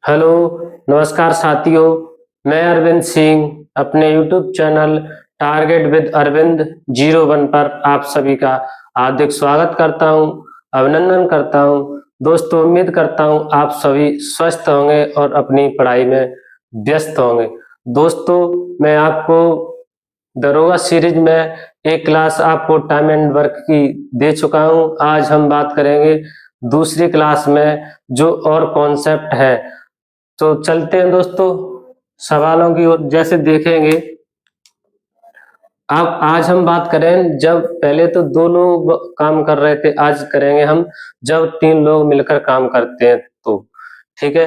Hello, नमस्कार साथियों। मैं अरविंद सिंह अपने YouTube channel target with Arvind 01 पर आप सभी का हार्दिक स्वागत करता हूं, अभिनंदन करता हूं। दोस्तों, उम्मीद करता हूं आप सभी स्वस्थ होंगे और अपनी पढ़ाई में व्यस्त होंगे। दोस्तों, मैं आपको दरोगा सीरीज में एक क्लास आपको टाइम एंड वर्क की दे चुका हूं। आज हम बात करेंगे दूसरी क्लास में जो और कॉन्सेप्ट है। तो चलते हैं दोस्तों सवालों की ओर। जैसे देखेंगे, अब आज हम बात करें, जब पहले तो दो लोग काम कर रहे थे, आज करेंगे हम जब तीन लोग मिलकर काम करते हैं। तो ठीक है,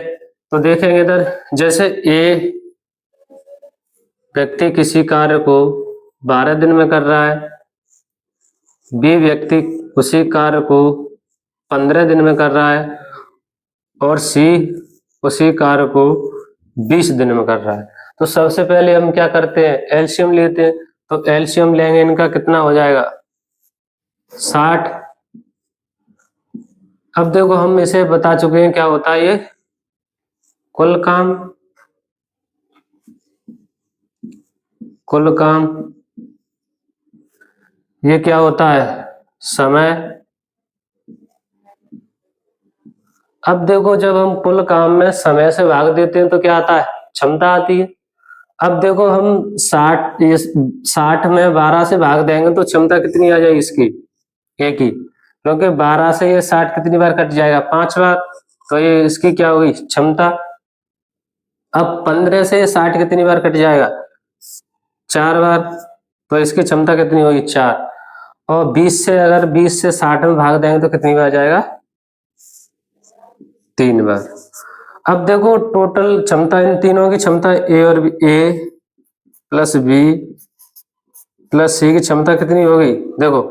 तो देखेंगे इधर। जैसे ए व्यक्ति किसी कार्य को 12 दिन में कर रहा है, बी व्यक्ति उसी कार्य को 15 दिन में कर रहा है और सी उसी कार्य को 20 दिन में कर रहा है। तो सबसे पहले हम क्या करते हैं, एलसीएम लेते हैं। तो एलसीएम लेंगे, इनका कितना हो जाएगा 60। अब देखो, हम इसे बता चुके हैं क्या होता है ये कुल काम। कुल काम ये क्या होता है समय। अब देखो, जब हम कुल काम में समय से भाग देते हैं तो क्या आता है, क्षमता आती है। अब देखो, हम 60 में 12 से भाग देंगे तो क्षमता कितनी आ जाएगी इसकी, एक ही, क्योंकि 12 से ये 60 कितनी बार कट जाएगा, 5 बार। तो ये इसकी क्या होगी क्षमता। अब 15 से 60 कितनी बार कट जाएगा, 4 बार। तो इसकी क्षमता कितनी होगी, 4। और 20 से 60 में भाग देंगे तो कितनी बार जाएगा, 3 बार। अब देखो, टोटल क्षमता इन तीनों की क्षमता ए और बी, ए प्लस बी प्लस सी की क्षमता कितनी होगी, देखो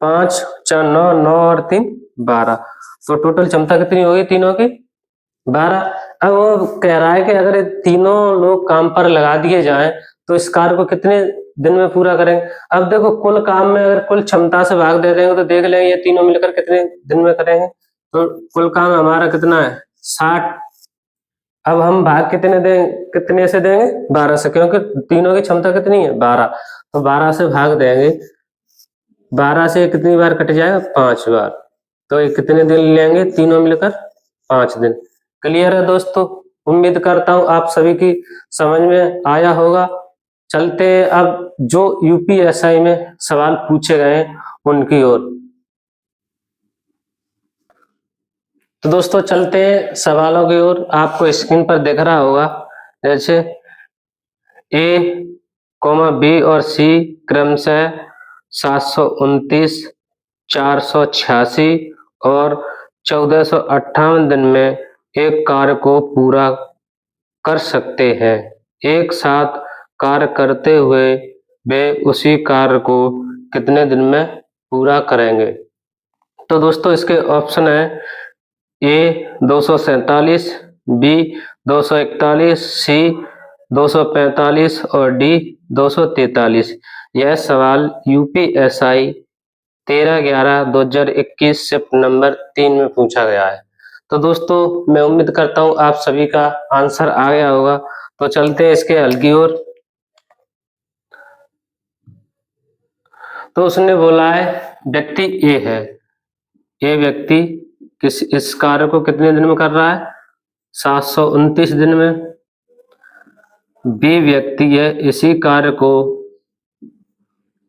5 4 9 9 और 3 12। तो टोटल क्षमता कितनी होगी तीनों की, 12। अब वो कह रहा है कि अगर ये तीनों लोग काम पर लगा दिए जाएं तो इस कार्य को कितने दिन में पूरा करेंगे। अब देखो, कुल काम में अगर कुल क्षमता से भाग दे देंगे तो देख लेंगे ये तीनों मिलकर कितने दिन में करेंगे। तो कुल काम हमारा कितना है 60। अब हम भाग कितने से देंगे, 12 से, क्योंकि तीनों की क्षमता कितनी है 12। तो 12 से भाग देंगे, 12 से कितनी बार कट जाएगा, 5 बार। तो ये कितने दिन लेंगे तीनों मिलकर, 5 दिन। क्लियर है दोस्तों, उम्मीद करता हूं आप सभी की समझ में आया होगा। चलते हैं अब जो यूपीएसआई में सवाल पूछे गए हैं उनकी ओर। तो दोस्तों चलते हैं सवालों की ओर। आपको स्क्रीन पर दिख रहा होगा, जैसे ए कॉमा बी और सी क्रमशः 729, 486 और 1458 दिन में एक कार्य को पूरा कर सकते हैं। एक साथ कार्य करते हुए वे उसी कार्य को कितने दिन में पूरा करेंगे। तो दोस्तों इसके ऑप्शन है, ए 247, बी 241, सी 245 और डी 243। यह सवाल यूपीएसआई 13/11/2021 शिफ्ट नंबर 3 में पूछा गया है। तो दोस्तों मैं उम्मीद करता हूं आप सभी का आंसर आ गया होगा। तो चलते हैं इसके हल की ओर। तो उसने बोला है व्यक्ति ए है, ये व्यक्ति इस कार्य को कितने दिन में कर रहा है, 729 दिन में। बी व्यक्ति है, इसी कार्य को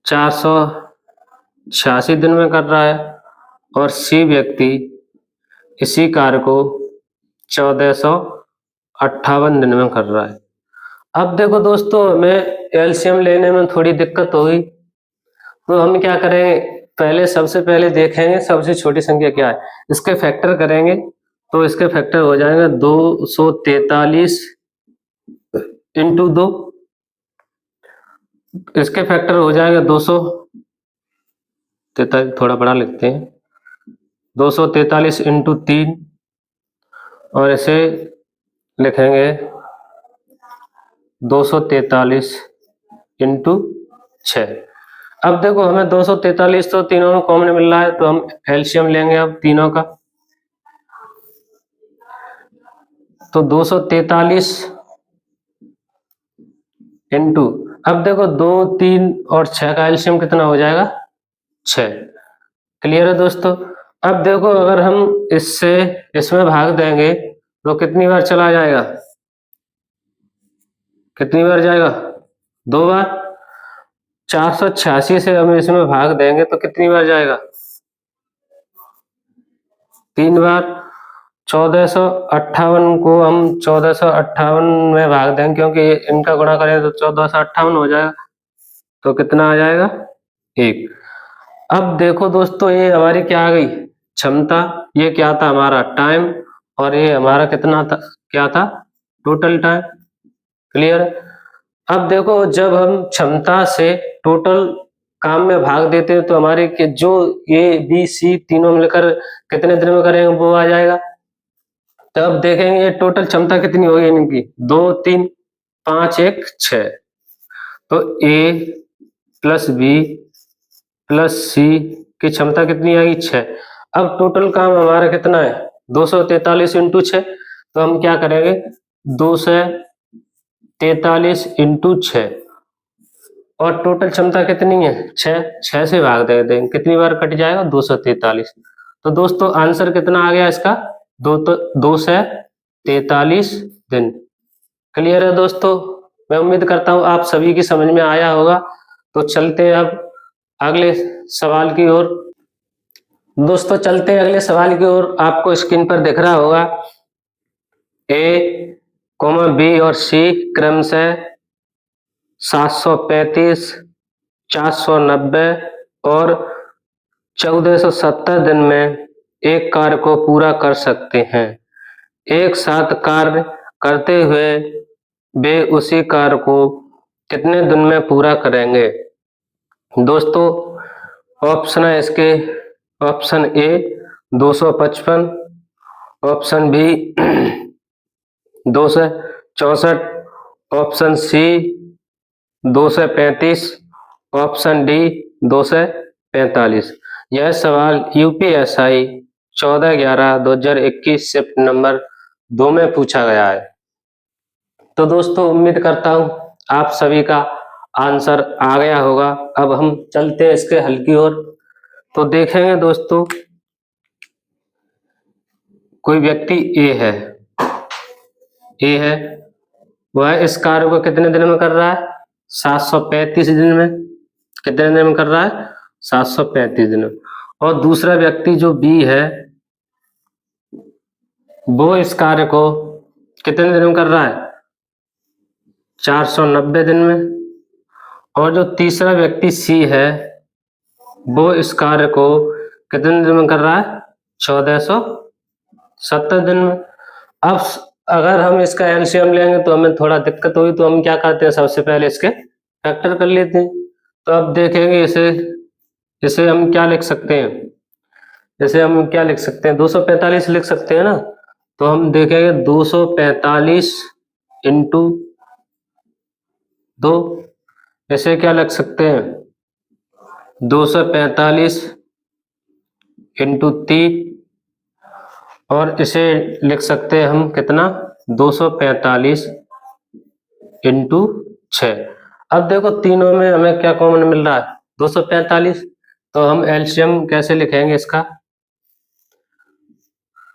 486 दिन में कर रहा है। और सी व्यक्ति इसी कार्य को 1458 दिन में कर रहा है। अब देखो दोस्तों, हमें एलसीएम लेने में थोड़ी दिक्कत होगी, तो हम क्या करेंगे, पहले सबसे पहले देखेंगे सबसे छोटी संख्या क्या है, इसके फैक्टर करेंगे। तो इसके फैक्टर हो जाएगा 243 इंटू 2, इसके फैक्टर हो जाएगा 243, थोड़ा बड़ा लिखते हैं, 243 इंटू 3 और इसे लिखेंगे 243 इंटू 6। अब देखो, हमें 243 तो तीनों में कॉमन मिल रहा है, तो हम एलसीएम लेंगे अब तीनों का। तो 243 इंटू, अब देखो 2, 3 और 6 का एलसीएम कितना हो जाएगा, 6। क्लियर है दोस्तों। अब देखो अगर हम इससे इसमें भाग देंगे तो कितनी बार चला जाएगा, कितनी बार जाएगा, 2 बार। 486 से हम इसमें भाग देंगे तो कितनी बार जाएगा, 3 बार। 1458 को हम 1458 में भाग देंगे, क्योंकि इनका गुणा करें तो 1458 हो जाएगा, तो कितना आ जाएगा, 1। अब देखो दोस्तों ये हमारी क्या आ गई, क्षमता, ये क्या था हमारा टाइम, और ये हमारा कितना था, क्या था, टोटल टाइम। क्लियर है। अब देखो जब हम क्षमता से टोटल काम में भाग देते हैं तो हमारे के जो ए बी सी तीनों मिलकर कितने दिन में करेंगे वो आ जाएगा। तब देखेंगे टोटल क्षमता कितनी होगी इनकी, 2, 3, 5, 1, 6। तो ए प्लस बी प्लस सी की क्षमता कितनी आएगी, 6। अब टोटल काम हमारा कितना है, 243 इंटू 6। तो हम क्या करेंगे, 243 इंटू 6, और टोटल क्षमता कितनी है, 6 से भाग दे देंगे, कितनी बार कट जाएगा, 243। तो दोस्तों आंसर कितना आ गया इसका, 243 दिन। क्लियर है दोस्तों। मैं उम्मीद करता हूँ आप सभी की समझ में आया होगा। तो चलते हैं अब अगले सवाल की ओर। दोस्तों चलते हैं अगले सवाल की ओर। आपको स्क्रीन पर दिख रहा होगा ए, बी और सी क्रमशः 735, 490 और 1470 दिन में एक कार्य को पूरा कर सकते हैं। एक साथ कार्य करते हुए वे उसी कार्य को कितने दिन में पूरा करेंगे। दोस्तों ऑप्शन है इसके, option A 255, option B 264, option C 235, option D 245। यह सवाल यूपीएसआई 14/11/2021 शिफ्ट नंबर 2 में पूछा गया है। तो दोस्तों उम्मीद करता हूं आप सभी का आंसर आ गया होगा। अब हम चलते हैं इसके हल की ओर। तो देखेंगे दोस्तों, कोई व्यक्ति ए है, वह इस कार्य को कितने दिन में कर रहा है, 735 दिन में। कितने दिन में कर रहा है, 735 दिन में। और दूसरा व्यक्ति जो बी है वो इस कार्य को कितने दिन में कर रहा है, 490 दिन में। और जो तीसरा व्यक्ति सी है वो इस कार्य को कितने दिन में कर रहा है, 1470 दिन में। अब अगर हम इसका एलसीएम लेंगे तो हमें थोड़ा दिक्कत होगी, तो हम क्या करते हैं, सबसे पहले इसके फैक्टर कर लेते हैं। तो अब देखेंगे इसे हम क्या लिख सकते हैं, इसे हम क्या लिख सकते हैं, 245 लिख सकते हैं ना। तो हम देखेंगे 245 इंटू 2, इसे क्या लिख सकते हैं, 245 इंटू 3, और इसे लिख सकते हैं हम कितना, 245 इंटू 6। अब देखो तीनों में हमें क्या कॉमन मिल रहा है, 245। तो हम एलसीएम कैसे लिखेंगे इसका,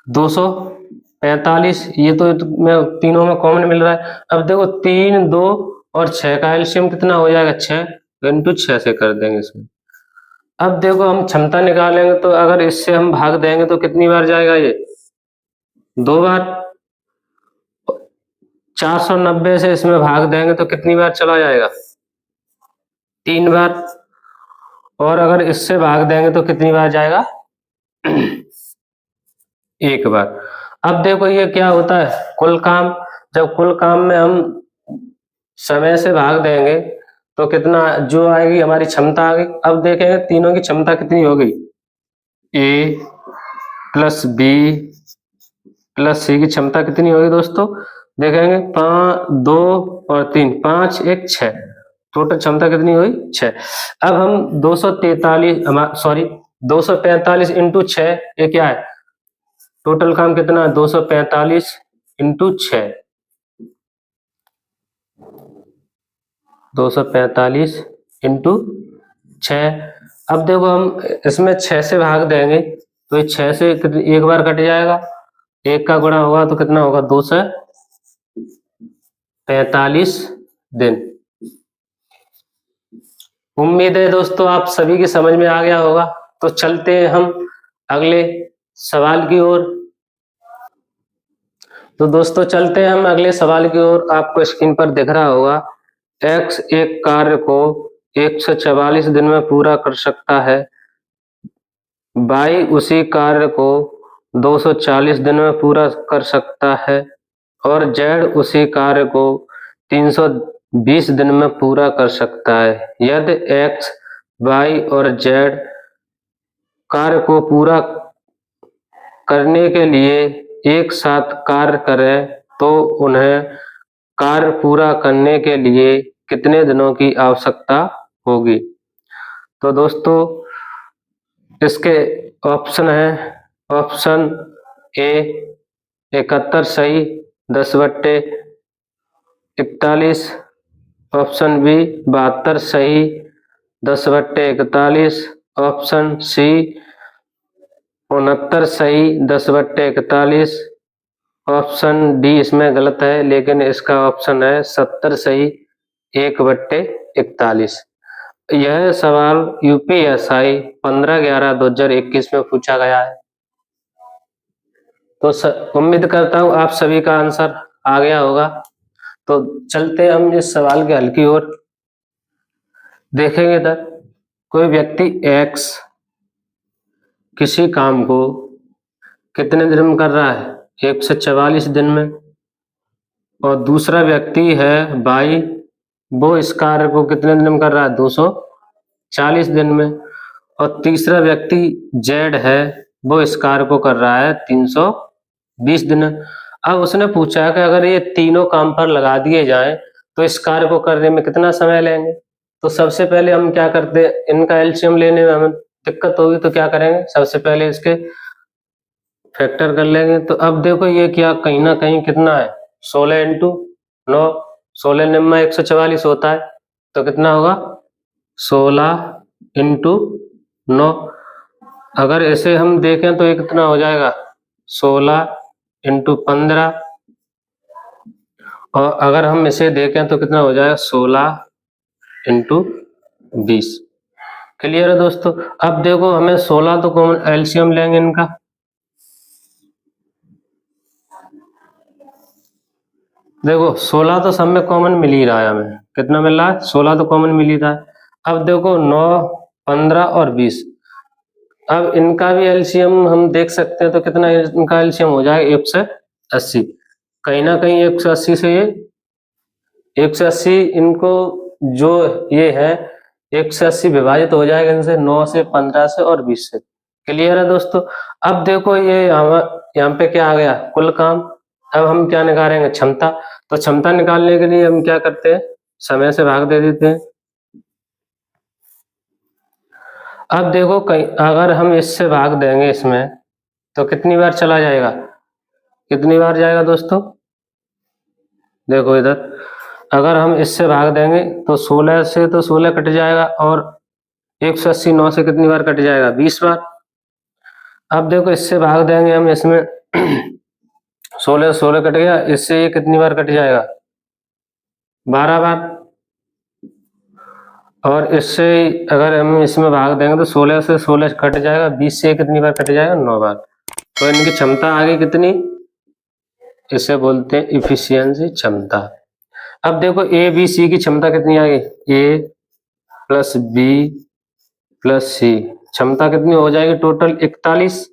245, ये तो मैं तीनों में कॉमन मिल रहा है। अब देखो 3, 2 और 6 का एलसीएम कितना हो जाएगा, 6 इंटू 6 से कर देंगे इसमें। अब देखो हम क्षमता निकालेंगे तो अगर इससे हम भाग देंगे तो कितनी बार जाएगा, ये 2 बार। 490 से इसमें भाग देंगे तो कितनी बार चला जाएगा, 3 बार। और अगर इससे भाग देंगे तो कितनी बार जाएगा, 1 बार। अब देखो ये क्या होता है, कुल काम। जब कुल काम में हम समय से भाग देंगे तो कितना जो आएगी, हमारी क्षमता आ गई। अब देखेंगे तीनों की क्षमता कितनी हो गई, ए प्लस बी प्लस सी की क्षमता कितनी होगी दोस्तों, देखेंगे 5, 2 और 3, 5, 1, 6। टोटल क्षमता कितनी हुई, 6। अब हम 245 इंटू 6, ये क्या है, टोटल काम कितना है, 245 इंटू 6, 245 इंटू 6। अब देखो हम इसमें 6 से भाग देंगे तो ये 6 से एक बार कट जाएगा, एक का गुणा होगा तो कितना होगा, 245 दिन। उम्मीद है दोस्तों आप सभी की समझ में आ गया होगा। तो चलते हैं हम अगले सवाल की ओर। तो दोस्तों चलते हैं हम अगले सवाल की ओर। आपको स्क्रीन पर दिख रहा होगा, x एक कार्य को 144 दिन में पूरा कर सकता है, y उसी कार्य को 240 दिन में पूरा कर सकता है और z उसी कार्य को 320 दिन में पूरा कर सकता है। यदि x, y और z कार्य को पूरा करने के लिए एक साथ कार्य करें तो उन्हें कार्य पूरा करने के लिए कितने दिनों की आवश्यकता होगी। तो दोस्तों इसके ऑप्शन है, ऑप्शन ए 71 सही 10/41, ऑप्शन बी 72 सही 10/41, ऑप्शन सी 69 सही 10/41, ऑप्शन डी इसमें गलत है लेकिन इसका ऑप्शन है 70 सही 1/41। यह सवाल यूपीएसआई 15/11/2021 में पूछा गया है। तो उम्मीद करता हूं आप सभी का आंसर आ गया होगा। तो चलते हैं हम इस सवाल के हल की ओर। देखेंगे तक कोई व्यक्ति एक्स किसी काम को कितने दिन में कर रहा है, 144 दिन में, और दूसरा व्यक्ति है बाई, वो इस कार्य को कितने दिन में कर रहा है, 240 दिन में, और तीसरा व्यक्ति जेड है, वो इस कार्य को कर रहा है 320 दिन। अब उसने पूछा कि अगर ये तीनों काम पर लगा दिए जाएं तो इस कार्य को करने में कितना समय लेंगे। तो सबसे पहले हम क्या करते हैं, इनका एलसीएम लेने में हमें दिक्कत होगी तो क्या करेंगे, सबसे पहले इसके फैक्टर कर लेंगे। तो अब देखो ये क्या कहीं ना कहीं कितना है, 16 इंटू 9, 16 निम्मा 144 होता है, तो कितना होगा 16 इंटू 9। अगर ऐसे हम देखें तो ये कितना हो जाएगा 16 इंटू 15, और अगर हम इसे देखें तो कितना हो जाएगा 16 इंटू 20। क्लियर है दोस्तों। अब देखो हमें 16 तो कॉमन एलसीएम लेंगे इनका, देखो 16 तो सब में कॉमन मिल ही रहा है, हमें कितना मिल रहा है 16 तो कॉमन मिल ही रहा है। अब देखो 9, 15 और 20, अब इनका भी एलसीएम हम देख सकते हैं तो कितना इनका एलसीएम हो जाएगा 180। कहीं ना कहीं 180 से ये 180 इनको जो ये है 180 विभाजित हो जाएगा इनसे, 9 से 15 से और 20 से। क्लियर है दोस्तों। अब देखो ये यहाँ पे क्या आ गया, कुल काम। अब हम क्या निकालेंगे, क्षमता। तो क्षमता निकालने के लिए हम क्या करते हैं, समय से भाग दे देते हैं। अब देखो कहीं अगर हम इससे भाग देंगे इसमें तो कितनी बार चला जाएगा, कितनी बार जाएगा दोस्तों, देखो इधर अगर हम इससे भाग देंगे तो 16 से तो 16 कट जाएगा, और 180 9 से कितनी बार कट जाएगा, 20 बार। अब देखो इससे भाग देंगे हम इसमें 16 16 कट गया, इससे ये कितनी बार कट जाएगा, 12 बार। और इससे अगर हम इसमें भाग देंगे तो 16 से 16 कट जाएगा, 20 से कितनी बार कट जाएगा, 9 बार। तो इनकी क्षमता आ गई कितनी, इसे बोलते हैं इफिशियंसी क्षमता। अब देखो ए बी सी की क्षमता कितनी आ गई, ए प्लस बी प्लस सी, क्षमता कितनी हो जाएगी टोटल 41,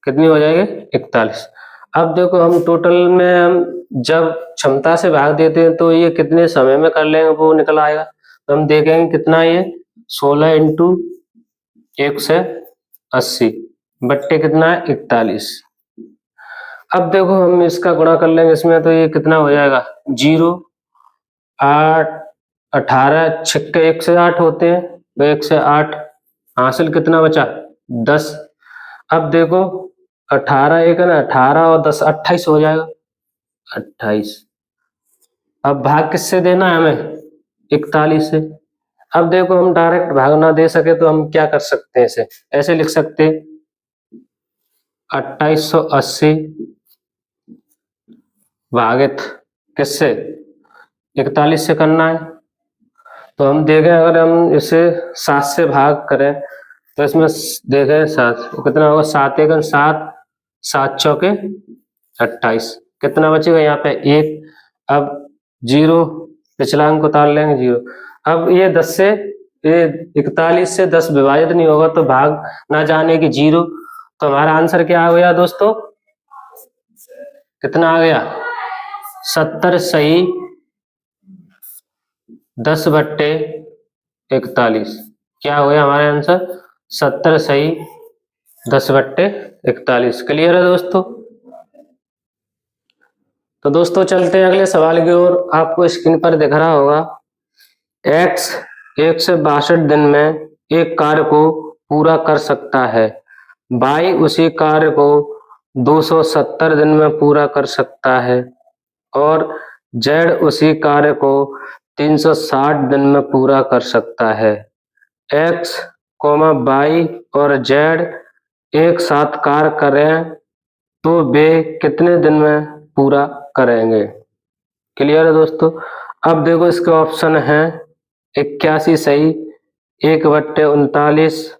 कितनी हो जाएगी 41। अब देखो हम टोटल में हम जब क्षमता से भाग देते हैं तो ये कितने समय में कर लेंगे वो निकल आएगा। तो हम देखेंगे कितना ये 16 इंटू 180 बट्टे कितना है 41। अब देखो हम इसका गुणा कर लेंगे इसमें तो ये कितना हो जाएगा 0 8 18 छक्के 1 से 8 होते हैं, तो 1 से 8 हासिल कितना बचा 10। अब देखो 18 एक है ना, 18 और 10 28 हो जाएगा। 28। अब भाग किससे देना है हमें? 41 से। अब देखो हम डायरेक्ट भाग ना दे सके तो हम क्या कर सकते हैं, इसे ऐसे लिख सकते हैं 2880 भागित किससे? 41 से करना है। तो हम देखें अगर हम इसे 7 से भाग करें तो इसमें देखें 7 कितना होगा, 7 एकम 7, 7 चौके 28, कितना बचेगा यहाँ पे 1। अब 0 पिछला अंक उतार लेंगे 0। अब ये 10 से ये 41 से 10 विभाजित नहीं होगा तो भाग ना जाने की 0। तो हमारा आंसर क्या आ गया दोस्तों, कितना आ गया 70 सही 10/41। क्या हो गया हमारा आंसर 70 सही 10/41। क्लियर है दोस्तों? तो दोस्तों चलते हैं अगले सवाल की ओर। आपको स्क्रीन पर दिख रहा होगा x 162 दिन में एक कार्य को पूरा कर सकता है, y उसी कार्य को 270 दिन में पूरा कर सकता है और z उसी कार्य को 360 दिन में पूरा कर सकता है। x, y और z एक साथ कार्य करें तो वे कितने दिन में पूरा करेंगे? क्लियर है दोस्तों? अब देखो इसके ऑप्शन है 81 सही 1/39,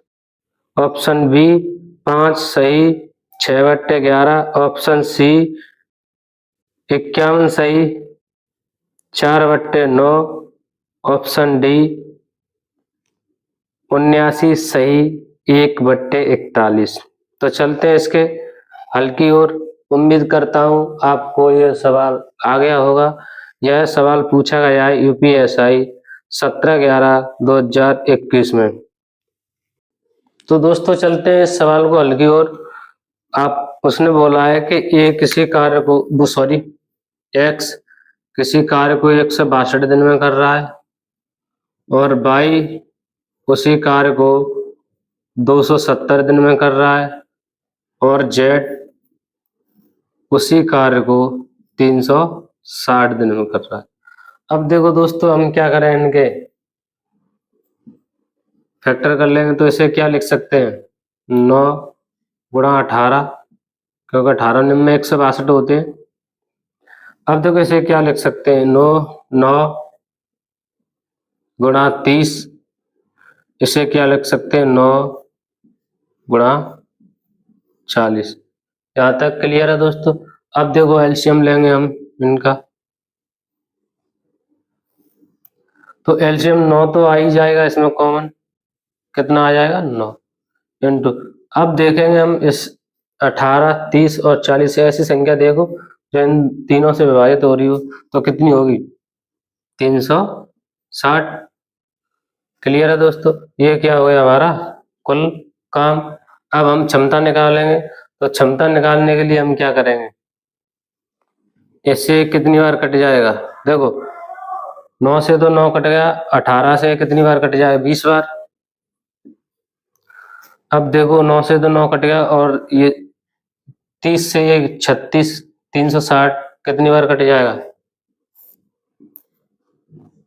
ऑप्शन बी 5 सही 6/11, ऑप्शन सी 51 सही 4/9, ऑप्शन डी 79 सही 1/41। तो चलते हैं इसके हल की ओर। उम्मीद करता हूँ आपको यह सवाल आ गया होगा। यह सवाल पूछा गया है यूपीएसआई 17/11/2021 में। तो दोस्तों चलते हैं इस सवाल को हल की ओर। आप उसने बोला है कि ए किसी कार्य को सॉरी एक्स किसी कार्य को 162 दिन में कर रहा है और बाई उसी कार्य को 270 दिन में कर रहा है और जेड उसी कार्य को 360 दिन में कर रहा है। अब देखो दोस्तों हम क्या करें, इनके फैक्टर कर लेंगे तो इसे क्या लिख सकते हैं 9 गुणा 18, क्योंकि 18 में 162 होते हैं। अब देखो इसे क्या लिख सकते हैं 9 गुणा 30, इसे क्या लिख सकते हैं 9 गुणा 40। यहाँ तक क्लियर है दोस्तों? अब देखो एलसीएम लेंगे हम इनका, तो एलसीएम 9 तो आ ही जाएगा इसमें कॉमन, कितना आ जाएगा 9 इंटू। अब देखेंगे हम इस 18, 30 और 40 से ऐसी संख्या देखो जो इन तीनों से विभाजित हो रही हो तो कितनी होगी 360। क्लियर है दोस्तों? ये क्या हो गया हमारा कुल काम। अब हम क्षमता निकालेंगे, तो क्षमता निकालने के लिए हम क्या करेंगे, इससे कितनी बार कट जाएगा, देखो 9 से तो 9 कट गया, 18 से कितनी बार कट जाएगा 20 बार। अब देखो 9 से तो 9 कट गया और ये 30 से ये 36, 360 कितनी बार कट जाएगा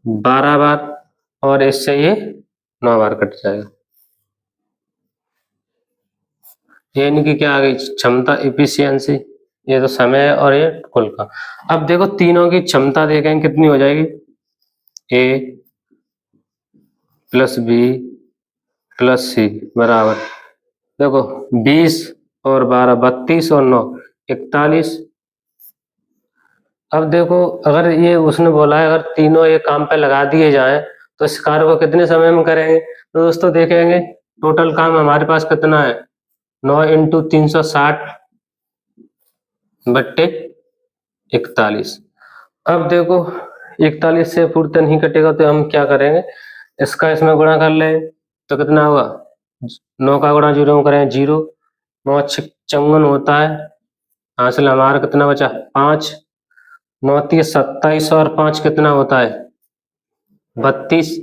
12 बार और इससे ये 9 बार कट जाएगा। ये इनकी क्या आ गई क्षमता इफिशियंसी, ये तो समय है और ये कुल का। अब देखो तीनों की क्षमता देखें कितनी हो जाएगी, ए प्लस बी प्लस सी बराबर देखो 20 और 12 32 और 9 41। अब देखो अगर ये उसने बोला है अगर तीनों ये काम पे लगा दिए जाएं तो इस कार्य को कितने समय में करेंगे, तो दोस्तों देखेंगे टोटल काम हमारे पास कितना है 9 इंटू 360/41। अब देखो 41 से फुर्ते नहीं कटेगा तो हम क्या करेंगे, इसका इसमें गुणा कर ले तो कितना होगा 9 का गुणा 0 करें 0, 9 55 होता है, हासिल हमारा कितना बचा 5, 9 30 27 और 5 कितना होता है 32।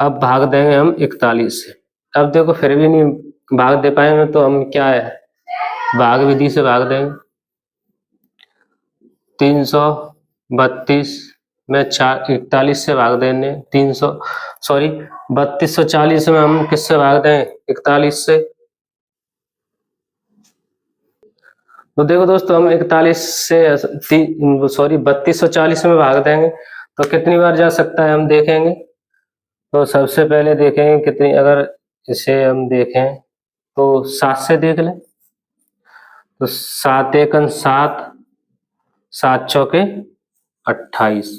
अब भाग देंगे हम 41 से। अब देखो फिर भी नहीं भाग दे पाएंगे तो हम क्या है भाग विधि से भाग देंगे। 332 में 41 से भाग देंगे, 3240 में हम किससे भाग दें, 41 से। तो देखो दोस्तों, हम 41 से 3240 में भाग देंगे तो कितनी बार जा सकता है हम देखेंगे। तो सबसे पहले देखेंगे कितनी, अगर इसे हम देखें तो 7 से देख लें। तो 7 एकन 7, 7 चौके 28।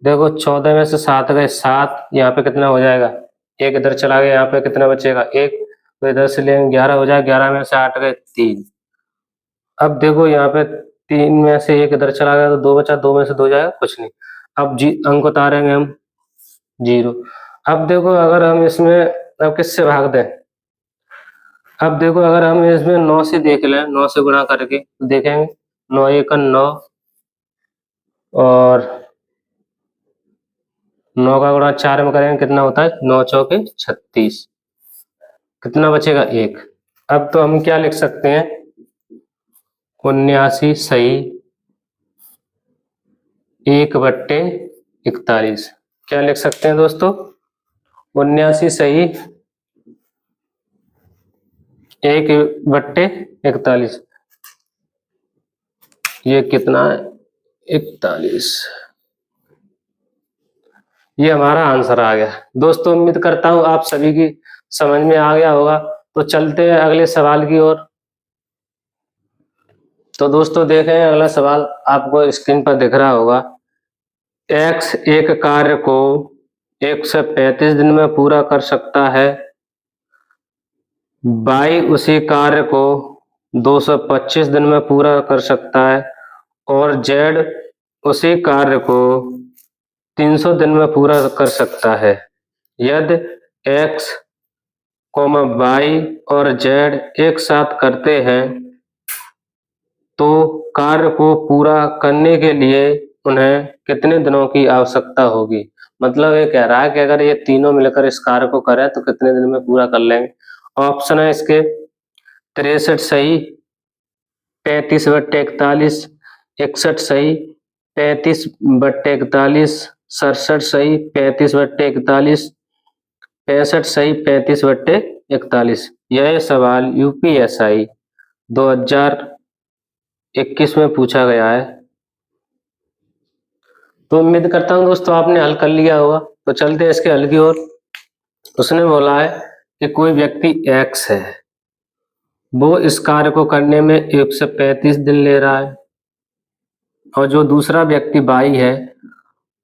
देखो 14 में से 7 गए 7, यहाँ पे कितना हो जाएगा, एक इधर चला गया, यहाँ पे कितना बचेगा 1, तो इधर से लेंगे 11 हो जाएगा, 11 में से 8 गए 3। अब देखो यहाँ पे 3 में से 1 इधर चला गया तो 2 बचा, 2 में से 2 जाएगा कुछ नहीं। अब अंक उतारेंगे हम 0। अब देखो अगर हम इसमें अब किससे भाग दें, अब देखो अगर हम इसमें 9 से देख लें, 9 से गुणा करके तो देखेंगे 9 एकन 9 और 9 का गुणा 4 में करेंगे कितना होता है, 9 चौके 36, कितना बचेगा 1। अब तो हम क्या लिख सकते हैं, 79 सही 1/41। क्या लिख सकते हैं दोस्तों, 79 सही 1/41। ये कितना है, 41। ये हमारा आंसर आ गया दोस्तों। उम्मीद करता हूं आप सभी की समझ में आ गया होगा। तो चलते हैं अगले सवाल की ओर। तो दोस्तों देखें अगला सवाल आपको स्क्रीन पर दिख रहा होगा। x एक कार्य को 135 दिन में पूरा कर सकता है, y उसी कार्य को 225 दिन में पूरा कर सकता है और z उसी कार्य को 300 दिन में पूरा कर सकता है। यदि x, y और z एक साथ करते हैं तो कार्य को पूरा करने के लिए उन्हें कितने दिनों की आवश्यकता होगी। मतलब ये कह रहा है कि अगर ये तीनों मिलकर इस कार्य को करें तो कितने दिन में पूरा कर लेंगे। ऑप्शन है इसके 63 सही 35/41, 61 सही 35/41, 67 सही 35/41, 65 सही 35/41। यह सवाल यूपीएसआई 2021 में पूछा गया है। तो उम्मीद करता हूं दोस्तों आपने हल कर लिया होगा। तो चलते हैं इसके हल की ओर। उसने बोला है कि कोई व्यक्ति एक्स है, वो इस कार्य को करने में 135 दिन ले रहा है और जो दूसरा व्यक्ति वाई है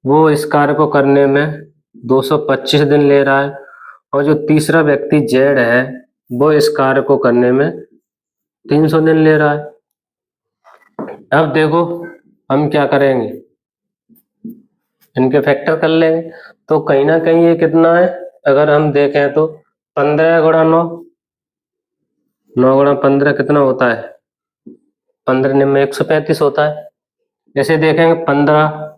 वो इस कार्य को करने में 225 दिन ले रहा है और जो तीसरा व्यक्ति जेड है वो इस कार्य को करने में 300 दिन ले रहा है। अब देखो हम क्या करेंगे, इनके फैक्टर कर लेंगे। तो कहीं ना कहीं ये कितना है, अगर हम देखें तो 15 गुणा 9, 9 गुणा 15 कितना होता है, 15 में 135 होता है। जैसे देखेंगे 15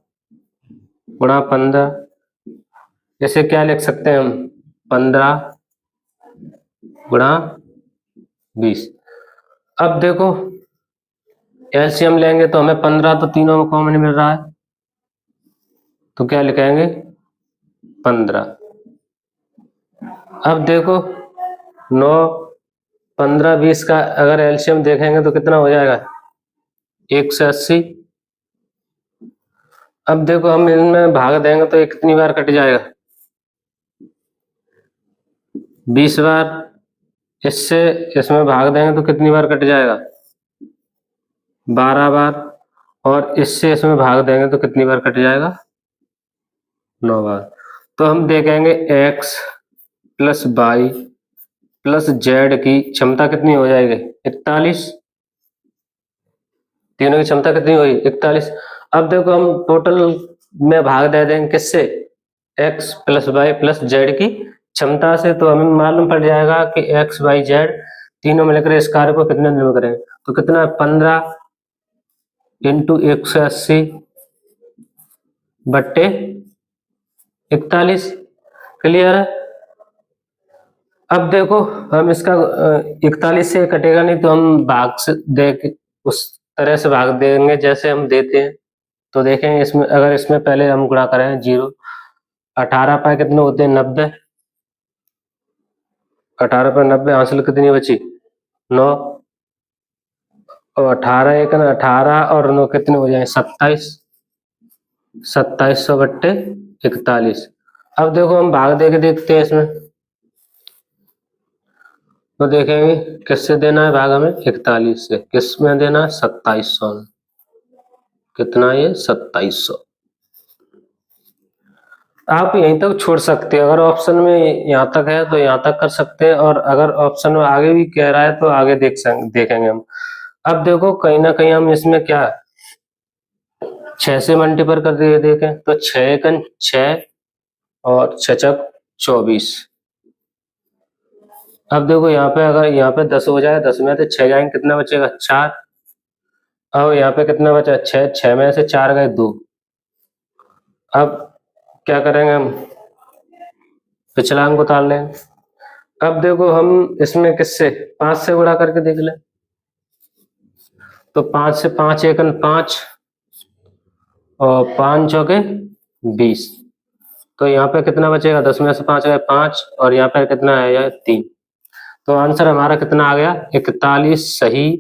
गुणा 15, जैसे क्या लिख सकते हैं हम, 15 गुणा 20। अब देखो एलसीएम लेंगे तो हमें 15 तो तीनों में कॉमन मिल रहा है, तो क्या लिखेंगे 15। अब देखो 9, 15, 20 का अगर एलसीएम देखेंगे तो कितना हो जाएगा 180। अब देखो हम इनमें भाग देंगे तो ये कितनी बार कट जाएगा, 20 बार। इससे इसमें भाग देंगे तो कितनी बार कट जाएगा, 12 बार। और इससे इसमें भाग देंगे तो कितनी बार कट जाएगा, 9 बार। तो हम देखेंगे x plus Y plus Z की क्षमता कितनी हो जाएगी, 41। तीनों की क्षमता कितनी हुई, 41। अब देखो हम टोटल में भाग दे देंगे किससे, x plus Y plus Z की क्षमता से। तो हमें मालूम पड़ जाएगा कि x, y, z तीनों मिलकर इस कार्य को कितने दिन में करेंगे। तो कितना 15 इंटू 180 बट्टे 41। क्लियर है। अब देखो हम इसका 41 से कटेगा नहीं तो हम भाग से देख उस तरह से भाग देंगे जैसे हम देते हैं। तो देखेंगे इसमें, अगर इसमें पहले हम गुणा करें 0, 18 पाए कितने होते हैं 90, 18 पाए 90, हासिल कितनी बची 9, और 18 एक ना 18 और 9 कितने हो जाए 27, 2700 बट्टे 41। अब देखो हम भाग दे के देखते हैं इसमें, तो देखेंगे किससे देना है भाग हमें 41 से, किस में देना है 2700 में, कितना ये 2700। आप यहीं तक छोड़ सकते हैं, अगर ऑप्शन में यहाँ तक है तो यहाँ तक कर सकते हैं, और अगर ऑप्शन में आगे भी कह रहा है तो आगे देखेंगे हम। अब देखो कहीं ना कहीं हम इसमें क्या 6 से मल्टीप्लाई कर दिए, देखें तो 6 6 और 6 24। अब देखो यहाँ पे अगर यहाँ पे 10 हो जाए, 10 में से 6 जाएंगे कितना बचेगा 4, अब यहाँ पे कितना बचा 6, 6 में से 4 गए 2। अब क्या करेंगे हम, पिछला अंक उतार लेंगे। अब देखो हम इसमें किससे 5 से गुणा करके देख लें, तो 5 से 5 एकन 5 और 5 चौके 20, तो यहाँ पे कितना बचेगा 10 में से 5 गए 5, और यहाँ पे कितना आया 3। तो आंसर हमारा कितना आ गया 41 सही,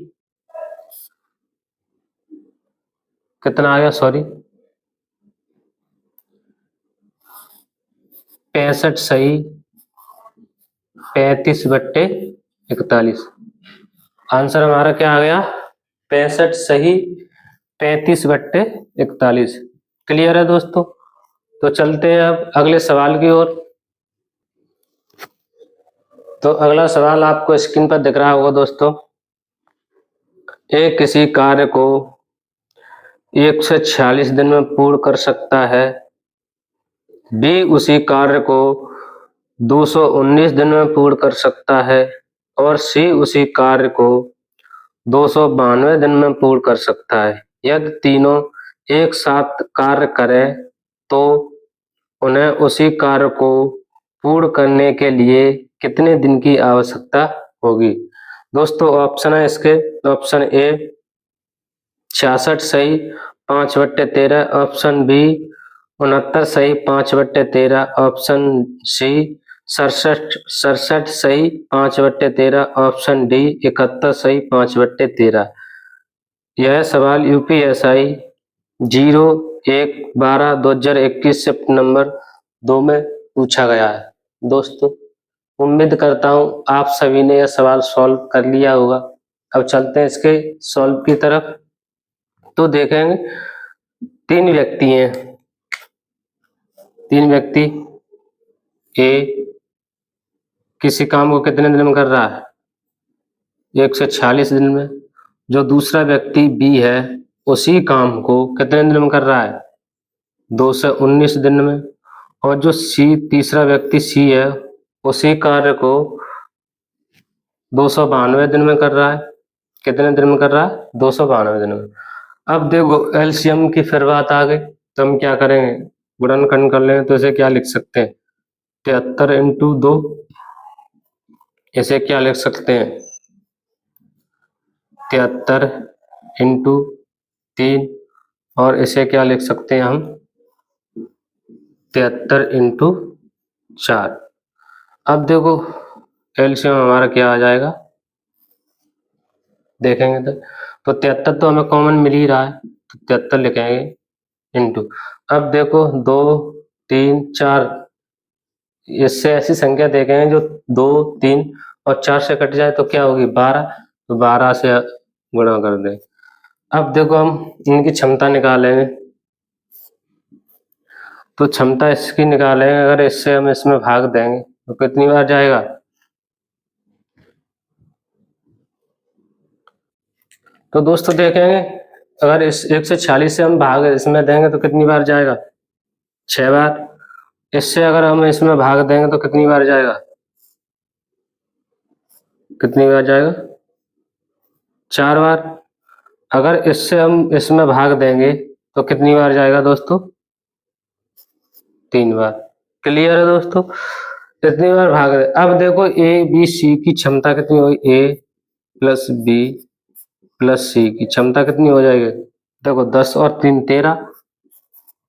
कितना आ गया सॉरी 65 सही, 35 बट्टे 41। आंसर हमारा क्या आ गया 65 सही, 35 बट्टे 41। क्लियर है दोस्तों? तो चलते हैं अब अगले सवाल की ओर। तो अगला सवाल आपको स्क्रीन पर दिख रहा होगा दोस्तों। ए किसी कार्य को 146 दिन में पूर्ण कर सकता है, बी उसी कार्य को 219 दिन में पूर्ण कर सकता है, और सी उसी कार्य को 292 दिन में पूर्ण कर सकता है। यदि तीनों एक साथ कार्य करें तो उन्हें उसी कार्य को पूर्ण करने के लिए कितने दिन की आवश्यकता होगी? दोस्तों ऑप्शन है इसके, ऑप्शन ए 66 सही 5/13, ऑप्शन बी 69 सही 5/13, ऑप्शन सी 67 सही 5/13, ऑप्शन डी 71 सही 5/13। यह सवाल यूपीएसआई 01/12/2021 शिफ्ट नंबर 2 में पूछा गया है। दोस्तों उम्मीद करता हूं आप सभी ने यह सवाल सॉल्व कर लिया होगा। अब चलते हैं इसके सॉल्व की तरफ। तो देखेंगे 3 व्यक्ति हैं, 3 व्यक्ति ए किसी काम को कितने दिन में कर रहा है 146 दिन में, जो दूसरा व्यक्ति बी है उसी काम को कितने दिन में कर रहा है 219 दिन में, और जो सी तीसरा व्यक्ति सी है उसी कार्य को 292 दिन में कर रहा है। कितने दिन में कर रहा है 292 दिन में। अब देखो एलसीएम की फिर बात आ गई, तो हम क्या करेंगे गुणनखंड कर लेंगे, तो इसे क्या लिख सकते हैं 73 इंटू 2, इसे क्या लिख सकते हैं 73 इंटू 3, और इसे क्या लिख सकते हैं हम 73 इंटू 4। अब देखो एलसीएम हमारा क्या आ जाएगा देखेंगे तो 73 तो हमें कॉमन मिल ही रहा है, तो 73 लिखेंगे इंटू, अब देखो 2 3 4, इससे ऐसी संख्या देखेंगे जो 2 3 और 4 से कट जाए तो क्या होगी 12, तो 12 से गुणा कर दें। अब देखो हम इनकी क्षमता निकालेंगे, तो क्षमता इसकी निकालेंगे, अगर इससे हम इसमें भाग देंगे तो कितनी बार जाएगा, तो दोस्तों देखेंगे अगर इस 146 से हम भाग इसमें देंगे तो कितनी बार जाएगा 6 बार। इससे अगर हम इसमें भाग देंगे तो कितनी बार जाएगा, कितनी बार जाएगा 4 बार। अगर इससे हम इसमें भाग देंगे तो कितनी बार जाएगा दोस्तों 3 बार। क्लियर है दोस्तों? इतनी बार भाग दे। अब देखो ए बी सी की क्षमता कितनी होगी, ए प्लस बी प्लस सी की क्षमता कितनी हो जाएगी? देखो 10 और 3 13,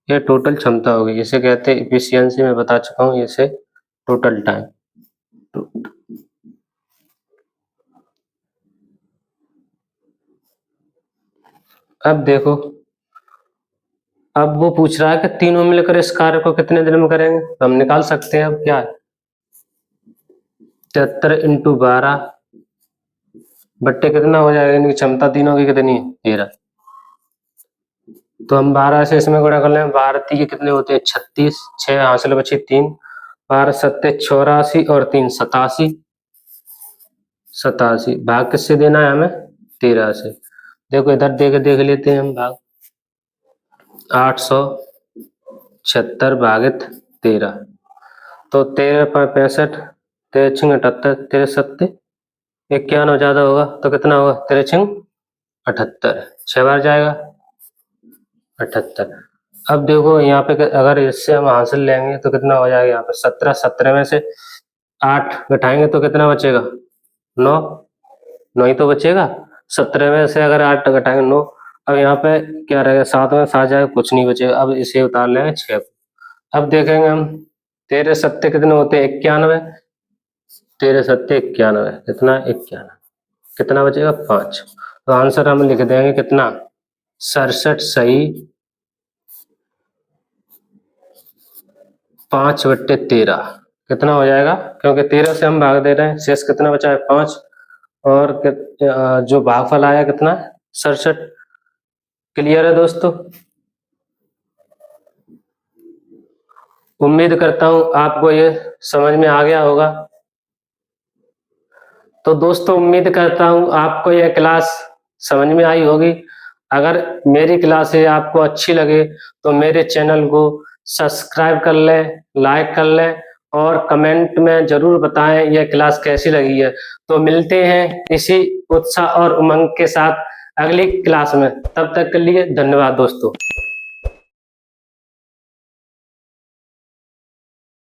ये टोटल क्षमता होगी। इसे कहते हैं इफिशियंसी, में बता चुका हूँ इसे, टोटल टाइम। अब देखो, अब वो पूछ रहा है कि तीनों मिलकर इस कार्य को कितने दिन में करेंगे, तो हम निकाल सकते हैं। अब क्या है, 73 × 12 बट्टे कितना हो जाएगा, इनकी क्षमता तीनों की कितनी है? 13। तो हम 12 से इसमें गुणा कर लें। 12 तीन कितने होते हैं? 36, 6 हासिल बची 3, 12 सत्ते 84 और 3 87, 87 भाग किससे देना है हमें? 13 से। देखो इधर देख लेते हैं हम भाग, 876 भागित 13, तो 13 5 65, 13 6 78, 13 7 91 ज्यादा होगा तो कितना होगा? 13 6 78, 6 बार जाएगा 78। अब देखो यहाँ पे अगर इससे हम हासिल लेंगे तो कितना हो जाएगा? यहाँ पे 17, 17 में से 8 घटाएंगे तो कितना बचेगा? 9, 9 ही तो बचेगा। 17 में से अगर 8 घटाएंगे 9। अब यहाँ पे क्या रहेगा? 7 में 7 जाएगा, कुछ नहीं बचेगा। अब इसे उतार लेंगे 6। अब देखेंगे हम, 13 7 कितने होते हैं? 91, 13 7 91, कितना? 91, कितना बचेगा? 5। तो आंसर हम लिख देंगे कितना? 67 सही 5/13 कितना हो जाएगा? क्योंकि 13 से हम भाग दे रहे हैं, शेष कितना बचा है? 5। और जो भागफल आया कितना? 67। क्लियर है दोस्तों? उम्मीद करता हूं आपको ये समझ में आ गया होगा। तो दोस्तों उम्मीद करता हूं आपको यह क्लास समझ में आई होगी। अगर मेरी क्लासें आपको अच्छी लगे तो मेरे चैनल को सब्सक्राइब कर लें, लाइक कर लें और कमेंट में जरूर बताएं यह क्लास कैसी लगी है। तो मिलते हैं इसी उत्साह और उमंग के साथ अगली क्लास में। तब तक के लिए धन्यवाद दोस्तों।